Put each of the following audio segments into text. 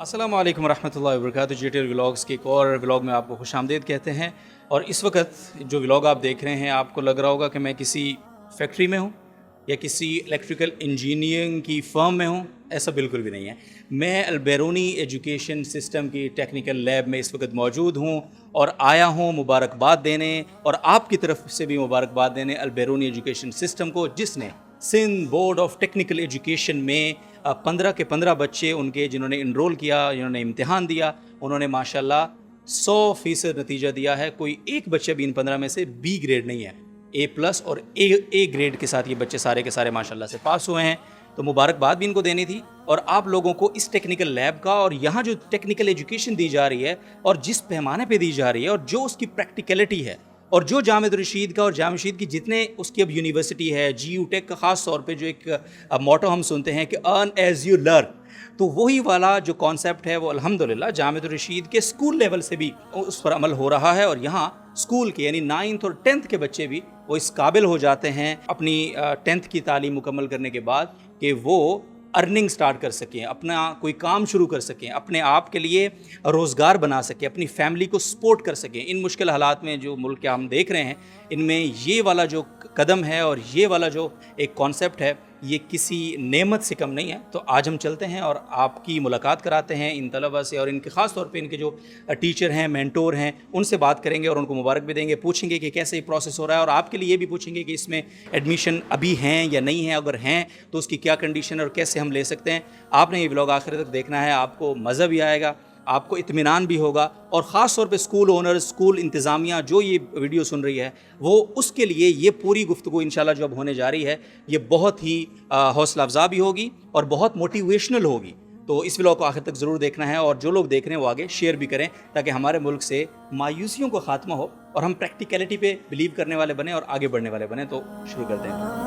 السلام علیکم ورحمۃ اللہ وبرکاتہ. جی ٹی ولاگس کے ایک اور ولاگ میں آپ کو خوش آمدید کہتے ہیں. اور اس وقت جو ولاگ آپ دیکھ رہے ہیں آپ کو لگ رہا ہوگا کہ میں کسی فیکٹری میں ہوں یا کسی الیکٹریکل انجینئرنگ کی فرم میں ہوں. ایسا بالکل بھی نہیں ہے. میں البیرونی ایجوکیشن سسٹم کی ٹیکنیکل لیب میں اس وقت موجود ہوں اور آیا ہوں مبارکباد دینے اور آپ کی طرف سے بھی مبارکباد دینے البیرونی ایجوکیشن سسٹم کو، جس نے Sindh board of technical education میں 15 کے 15 بچے ان کے جنہوں نے انرول کیا، جنہوں نے امتحان دیا، انہوں نے ماشاءاللہ 100% نتیجہ دیا ہے. کوئی ایک بچہ بھی ان 15 میں سے بی گریڈ نہیں ہے. A+ اور اے گریڈ کے ساتھ یہ بچے سارے کے سارے ماشاءاللہ سے پاس ہوئے ہیں. تو مبارکباد بھی ان کو دینی تھی. اور آپ لوگوں کو اس ٹیکنیکل لیب کا اور یہاں جو ٹیکنیکل ایجوکیشن دی جا رہی ہے اور جس پیمانے پہ دی جا رہی ہے اور جو اس کی پریکٹیکلٹی ہے اور جو جامعہ رشید کا اور جامعہ رشید کی جتنے اس کی اب یونیورسٹی ہے، جی یو ٹیک کا خاص طور پہ جو ایک موٹو ہم سنتے ہیں کہ ارن ایز یو لرن، تو وہی والا جو کانسیپٹ ہے وہ الحمدللہ جامعہ رشید کے اسکول لیول سے بھی اس پر عمل ہو رہا ہے. اور یہاں اسکول کے یعنی 9th اور 10th کے بچے بھی وہ اس قابل ہو جاتے ہیں اپنی 10th کی تعلیم مکمل کرنے کے بعد کہ وہ ارننگ سٹارٹ کر سکیں، اپنا کوئی کام شروع کر سکیں، اپنے آپ کے لیے روزگار بنا سکیں، اپنی فیملی کو سپورٹ کر سکیں. ان مشکل حالات میں جو ملک کے ہم دیکھ رہے ہیں، ان میں یہ والا جو قدم ہے اور یہ والا جو ایک کانسیپٹ ہے یہ کسی نعمت سے کم نہیں ہے. تو آج ہم چلتے ہیں اور آپ کی ملاقات کراتے ہیں ان طلبہ سے، اور ان کے خاص طور پہ ان کے جو ٹیچر ہیں، مینٹور ہیں، ان سے بات کریں گے اور ان کو مبارک بھی دیں گے. پوچھیں گے کہ کیسے یہ پروسیس ہو رہا ہے اور آپ کے لیے یہ بھی پوچھیں گے کہ اس میں ایڈمیشن ابھی ہیں یا نہیں ہیں، اگر ہیں تو اس کی کیا کنڈیشن اور کیسے ہم لے سکتے ہیں. آپ نے یہ ولاگ آخر تک دیکھنا ہے، آپ کو مزہ بھی آئے گا، آپ کو اطمینان بھی ہوگا. اور خاص طور پہ اسکول اونر، اسکول انتظامیہ جو یہ ویڈیو سن رہی ہے وہ اس کے لیے یہ پوری گفتگو انشاءاللہ جو اب ہونے جا رہی ہے یہ بہت ہی حوصلہ افزا بھی ہوگی اور بہت موٹیویشنل ہوگی. تو اس ولاگ کو آخر تک ضرور دیکھنا ہے، اور جو لوگ دیکھ رہے ہیں وہ آگے شیئر بھی کریں تاکہ ہمارے ملک سے مایوسیوں کو خاتمہ ہو اور ہم پریکٹیکلٹی پہ بلیو کرنے والے بنیں اور آگے بڑھنے والے بنیں. تو شروع کرتے ہیں.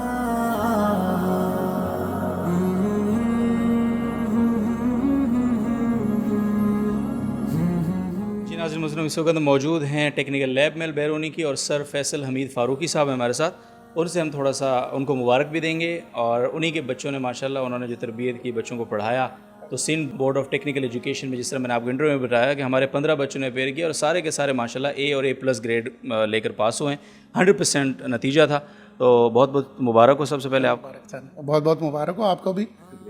ناظرین مسلم اس وقت موجود ہیں ٹیکنیکل لیب میں البیرونی کی، اور سر فیصل حمید فاروقی صاحب ہیں ہمارے ساتھ. ان سے ہم تھوڑا سا ان کو مبارک بھی دیں گے، اور انہی کے بچوں نے ماشاءاللہ انہوں نے جو تربیت کی، بچوں کو پڑھایا. تو Sindh board of technical education میں جس طرح میں نے آپ کو انٹرویو میں بتایا کہ ہمارے 15 بچوں نے اپیئر کیا اور سارے کے سارے ماشاءاللہ اے اور A+ گریڈ لے کر پاس ہوئے ہیں. 100% نتیجہ تھا. تو بہت بہت مبارک ہو سب سے پہلے آپ. بہت بہت مبارک ہو آپ کو بھی،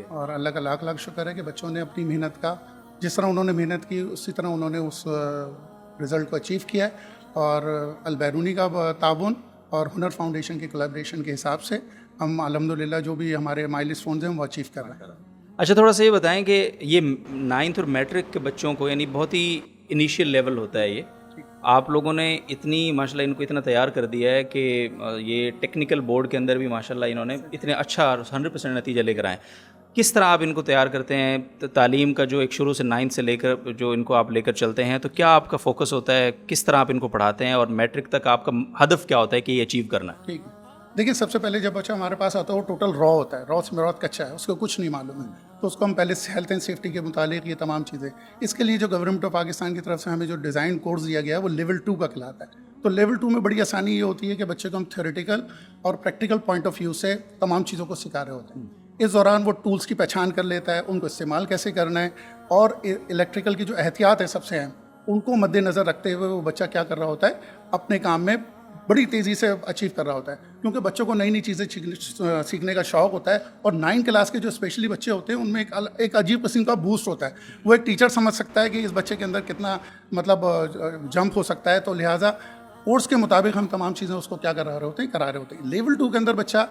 اور اللہ کا لاکھ لاکھ شکر ہے کہ بچوں نے اپنی محنت کا، جس طرح انہوں نے محنت کی اسی طرح انہوں نے اس رزلٹ کو اچیو کیا ہے. اور البیرونی کا تعاون اور ہنر فاؤنڈیشن کی کولیبریشن کے حساب سے ہم الحمدللہ جو بھی ہمارے مائلسٹونز ہیں وہ اچیو کر رہے ہیں. اچھا تھوڑا سا یہ بتائیں کہ یہ 9th اور میٹرک کے بچوں کو، یعنی بہت ہی انیشیل لیول ہوتا ہے، یہ آپ لوگوں نے اتنی ماشاءاللہ ان کو اتنا تیار کر دیا ہے کہ یہ ٹیکنیکل بورڈ کے اندر بھی ماشاءاللہ انہوں نے اتنے اچھا 100% نتیجہ لے کر آئے. کس طرح آپ ان کو تیار کرتے ہیں؟ تعلیم کا جو ایک شروع سے 9th سے لے کر جو ان کو آپ لے کر چلتے ہیں، تو کیا آپ کا فوکس ہوتا ہے؟ کس طرح آپ ان کو پڑھاتے ہیں؟ اور میٹرک تک آپ کا ہدف کیا ہوتا ہے کہ یہ اچیو کرنا ہے؟ ٹھیک ہے، دیکھیے سب سے پہلے جب بچہ ہمارے پاس آتا ہے وہ ٹوٹل را ہوتا ہے، را سے مراد کچا ہے، اس کو کچھ نہیں معلوم ہے. تو اس کو ہم پہلے ہیلتھ اینڈ سیفٹی کے متعلق یہ تمام چیزیں، اس کے لیے جو گورنمنٹ آف پاکستان کی طرف سے ہمیں جو ڈیزائن کورس دیا گیا ہے وہ لیول 2 کا کہلاتا ہے. تو لیول 2 میں بڑی آسانی یہ ہوتی ہے کہ بچے کو ہم تھیوریٹیکل اور پریکٹیکل پوائنٹ آف ویو سے تمام چیزوں کو سکھا رہے ہوتے ہیں. اس دوران وہ ٹولز کی پہچان کر لیتا ہے، ان کو استعمال کیسے کرنا ہے، اور الیکٹریکل کی جو احتیاط ہے سب سے اہم، ان کو مد نظر رکھتے ہوئے وہ بچہ کیا کر رہا ہوتا ہے، اپنے کام میں بڑی تیزی سے اچیو کر رہا ہوتا ہے. کیونکہ بچوں کو نئی نئی چیزیں سیکھنے کا شوق ہوتا ہے، اور 9 کلاس کے جو اسپیشلی بچے ہوتے ہیں ان میں ایک عجیب قسم کا بوسٹ ہوتا ہے. وہ ایک ٹیچر سمجھ سکتا ہے کہ اس بچے کے اندر کتنا مطلب جمپ ہو سکتا ہے. تو لہٰذا کورس کے مطابق ہم تمام چیزیں اس کو کیا کر رہے ہوتے ہیں، کرا رہے ہوتے ہیں. لیول 2 کے اندر بچہ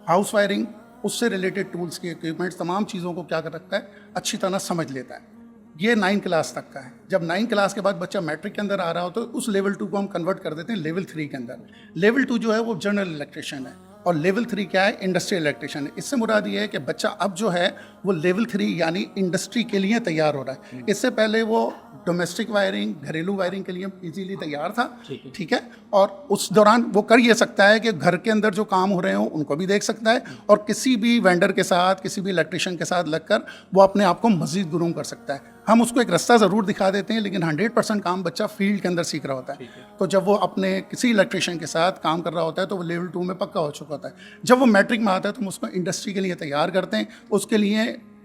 ہاؤس وائرنگ، اس سے ریلیٹڈ ٹولس کے اکوپمنٹس، تمام چیزوں کو کیا کر رکھتا ہے، اچھی طرح سمجھ لیتا ہے. یہ 9 کلاس تک کا ہے. جب 9 کلاس کے بعد بچہ میٹرک کے اندر آ رہا ہو تو اس لیول 2 کو ہم کنورٹ کر دیتے ہیں لیول 3 کے اندر. لیول 2 جو ہے وہ جنرل الیکٹریشین ہے، اور لیول 3 کیا ہے، انڈسٹریل الیکٹریشین ہے. اس سے مراد یہ ہے کہ بچہ اب جو ہے وہ لیول 3 یعنی انڈسٹری کے لیے تیار ہو رہا ہے. اس سے پہلے وہ ڈومیسٹک وائرنگ، گھریلو وائرنگ کے لیے ایزیلی تیار تھا، ٹھیک ہے. اور اس دوران وہ کر یہ سکتا ہے کہ گھر کے اندر جو کام ہو رہے ہوں ان کو بھی دیکھ سکتا ہے، اور کسی بھی وینڈر کے ساتھ، کسی بھی الیکٹریشین کے ساتھ لگ کر وہ اپنے آپ کو مزید گروم کر سکتا ہے. ہم اس کو ایک رستہ ضرور دکھا دیتے ہیں، لیکن 100% کام بچہ فیلڈ کے اندر سیکھ رہا ہوتا ہے. تو جب وہ اپنے کسی الیکٹریشین کے ساتھ کام کر رہا ہوتا ہے تو وہ لیول 2 میں پکا ہو چکا ہوتا ہے. جب وہ میٹرک میں آتا ہے تو ہم اس کو انڈسٹری کے لیے تیار کرتے ہیں. اس کے لیے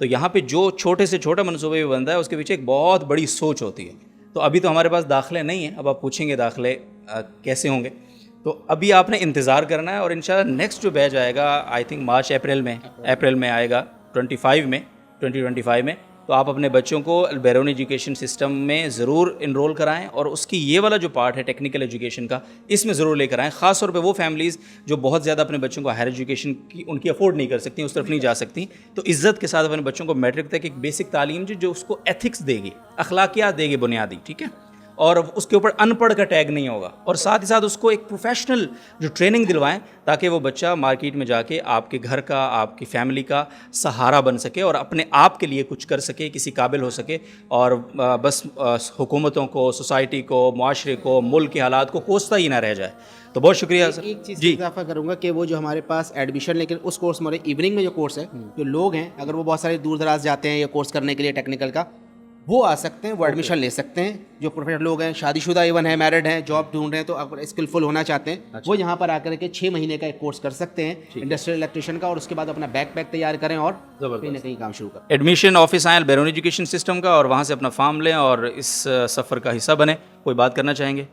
تو یہاں پہ جو چھوٹے سے چھوٹا منصوبہ بھی بنتا ہے اس کے پیچھے ایک بہت بڑی سوچ ہوتی ہے. تو ابھی تو ہمارے پاس داخلے نہیں ہیں, اب آپ پوچھیں گے داخلے کیسے ہوں گے, تو ابھی آپ نے انتظار کرنا ہے. اور انشاءاللہ نیکسٹ جو بیچ آئے گا آئی تھنک مارچ اپریل میں آئے گا 2025 میں, تو آپ اپنے بچوں کو البیرونی ایجوکیشن سسٹم میں ضرور انرول کرائیں, اور اس کی یہ والا جو پارٹ ہے ٹیکنیکل ایجوکیشن کا اس میں ضرور لے کر آئیں. خاص طور پہ وہ فیملیز جو بہت زیادہ اپنے بچوں کو ہائر ایجوکیشن کی ان کی افورڈ نہیں کر سکتی, اس طرف نہیں جا سکتی, تو عزت کے ساتھ اپنے بچوں کو میٹرک تک ایک بیسک تعلیم جو اس کو ایتھکس دے گی, اخلاقیات دے گی بنیادی, ٹھیک ہے, اور اس کے اوپر ان پڑھ کا ٹیگ نہیں ہوگا, اور ساتھ ہی ساتھ اس کو ایک پروفیشنل جو ٹریننگ دلوائیں تاکہ وہ بچہ مارکیٹ میں جا کے آپ کے گھر کا, آپ کی فیملی کا سہارا بن سکے اور اپنے آپ کے لیے کچھ کر سکے, کسی قابل ہو سکے, اور بس حکومتوں کو, سوسائٹی کو, معاشرے کو, ملک کے حالات کو کوستا ہی نہ رہ جائے. تو بہت شکریہ سر. ایک چیز اضافہ کروں گا کہ وہ جو ہمارے پاس ایڈمیشن, لیکن اس کورس میں ایوننگ میں جو کورس ہے, جو لوگ ہیں اگر وہ بہت سارے دور دراز جاتے ہیں یہ کورس کرنے کے لیے ٹیکنیکل کا, وہ آ سکتے ہیں, وہ ایڈمیشن لے سکتے ہیں. جو پروفیشنل لوگ ہیں, شادی شدہ ایون ہیں, میرڈ ہیں, جاب ڈھونڈ رہے ہیں, تو اگر اسکلفل ہونا چاہتے ہیں وہ یہاں پر آ کر کے 6 مہینے کا ایک کورس کر سکتے ہیں انڈسٹریل الیکٹریشین کا, اور اس کے بعد اپنا بیک پیک تیار کریں اور کہیں نہ کہیں کام شروع کریں. ایڈمیشن آفس آئیں البیرونی ایجوکیشن سسٹم کا, اور وہاں سے اپنا فارم لیں اور اس سفر کا حصہ بنیں. کوئی بات کرنا چاہیں گے؟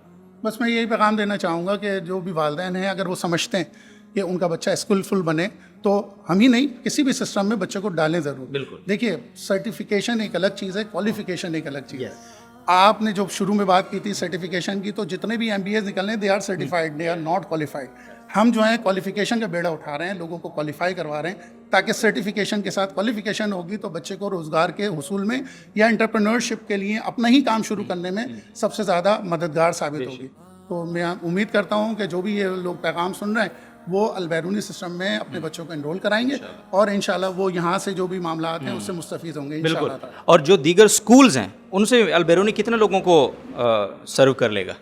بس میں یہی پیغام دینا چاہوں گا کہ جو بھی والدین ہیں اگر وہ سمجھتے ہیں کہ ان کا بچہ اسکلفل بنے تو ہم ہی نہیں کسی بھی سسٹم میں بچے کو ڈالیں ضرور. بالکل. دیکھیے سرٹیفکیشن ایک الگ چیز ہے, کوالیفیکیشن ایک الگ چیز ہے. آپ نے جو شروع میں بات کی تھی سرٹیفکیشن کی, تو جتنے بھی MBAs نکلنے ہیں they are certified, they are not qualified. ہم جو ہیں کوالیفیکیشن کا بیڑا اٹھا رہے ہیں, لوگوں کو کوالیفائی کروا رہے ہیں تاکہ سرٹیفکیشن کے ساتھ کوالیفیکیشن ہوگی تو بچے کو روزگار کے حصول میں یا انٹرپرینورشپ کے لیے اپنا ہی کام شروع کرنے میں سب سے زیادہ مددگار ثابت ہوگی. تو میں امید کرتا ہوں کہ جو بھی یہ لوگ پیغام سن رہے ہیں وہ البیرونی سسٹم میں اپنے بچوں کو انرول کرائیں گے, اور انشاءاللہ وہ یہاں سے جو بھی معاملات ہیں اس سے مستفید ہوں گے انشاءاللہ. اور جو دیگر سکولز ہیں ان سے البیرونی کتنے لوگوں کو سرو کر لے گا؟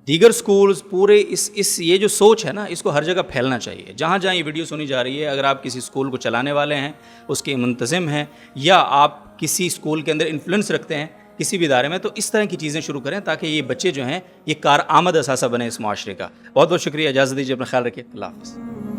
دیگر سکولز پورے اس یہ جو سوچ ہے نا, اس کو ہر جگہ پھیلنا چاہیے. جہاں جہاں یہ ویڈیو سنی جا رہی ہے, اگر آپ کسی سکول کو چلانے والے ہیں, اس کے منتظم ہیں, یا آپ کسی سکول کے اندر انفلوئنس رکھتے ہیں کسی بھی ادارے میں, تو اس طرح کی چیزیں شروع کریں تاکہ یہ بچے جو ہیں یہ کارآمد اثاثہ بنے اس معاشرے کا. بہت بہت شکریہ, اجازت دیجیے, اپنا خیال رکھیے, اللہ حافظ.